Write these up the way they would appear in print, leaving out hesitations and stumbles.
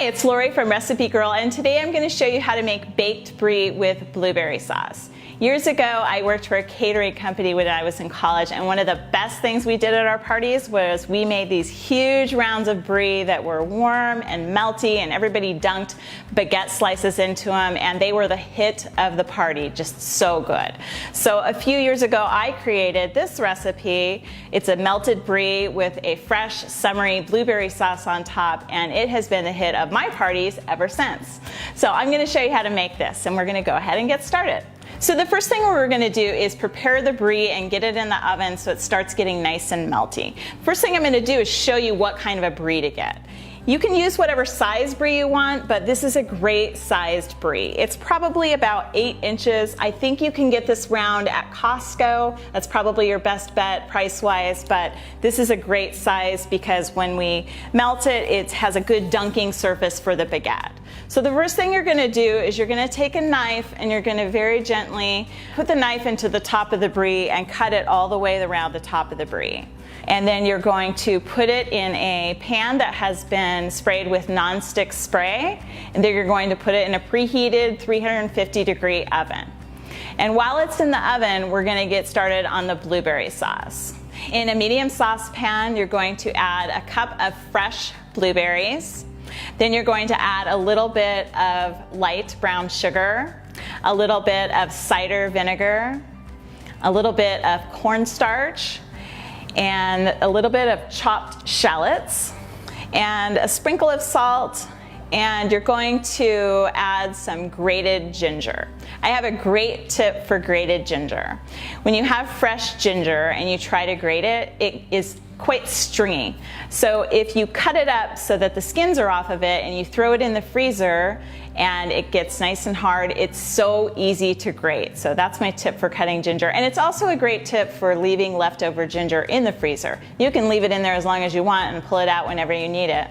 Hi, it's Lori from Recipe Girl, and today I'm going to show you how to make baked brie with blueberry sauce. Years ago, I worked for a catering company when I was in college, and one of the best things we did at our parties was we made these huge rounds of brie that were warm and melty, and everybody dunked baguette slices into them, and they were the hit of the party, just so good. So a few years ago, I created this recipe. It's a melted brie with a fresh, summery blueberry sauce on top, and it has been the hit of my parties ever since. So I'm going to show you how to make this, and we're going to go ahead and get started. So the first thing we're going to do is prepare the brie and get it in the oven so it starts getting nice and melty. First thing I'm going to do is show you what kind of a brie to get. You can use whatever size brie you want, but this is a great sized brie. It's probably about 8 inches. I think you can get this round at Costco. That's probably your best bet price-wise, but this is a great size because when we melt it, it has a good dunking surface for the baguette. So the first thing you're gonna do is you're gonna take a knife and you're gonna very gently put the knife into the top of the brie and cut it all the way around the top of the brie. And then you're going to put it in a pan that has been sprayed with non-stick spray, and then you're going to put it in a preheated 350-degree oven. And while it's in the oven, we're going to get started on the blueberry sauce. In a medium saucepan, you're going to add a cup of fresh blueberries. Then you're going to add a little bit of light brown sugar, a little bit of cider vinegar, a little bit of cornstarch, and a little bit of chopped shallots, and a sprinkle of salt, and you're going to add some grated ginger. I have a great tip for grated ginger. When you have fresh ginger and you try to grate it, it is quite stringy. So if you cut it up so that the skins are off of it and you throw it in the freezer and it gets nice and hard, it's so easy to grate. So that's my tip for cutting ginger. And it's also a great tip for leaving leftover ginger in the freezer. You can leave it in there as long as you want and pull it out whenever you need it.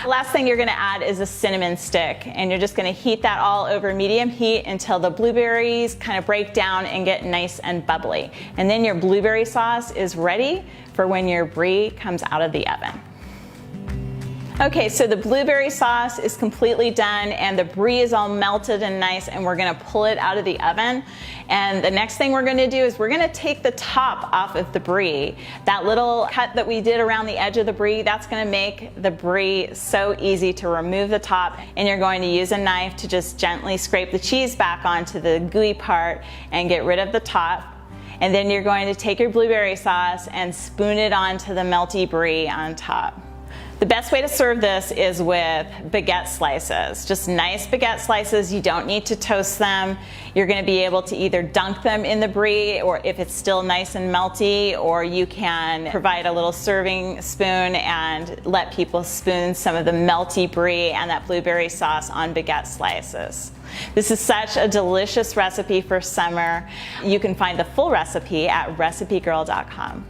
The last thing you're going to add is a cinnamon stick, and you're just going to heat that all over medium heat until the blueberries kind of break down and get nice and bubbly. And then your blueberry sauce is ready for when your brie comes out of the oven. Okay, so the blueberry sauce is completely done and the brie is all melted and nice, and we're gonna pull it out of the oven. And the next thing we're gonna do is we're gonna take the top off of the brie. That little cut that we did around the edge of the brie, that's gonna make the brie so easy to remove the top, and you're going to use a knife to just gently scrape the cheese back onto the gooey part and get rid of the top. And then you're going to take your blueberry sauce and spoon it onto the melty brie on top. The best way to serve this is with baguette slices, just nice baguette slices. You don't need to toast them. You're going to be able to either dunk them in the brie, or if it's still nice and melty, or you can provide a little serving spoon and let people spoon some of the melty brie and that blueberry sauce on baguette slices. This is such a delicious recipe for summer. You can find the full recipe at recipegirl.com.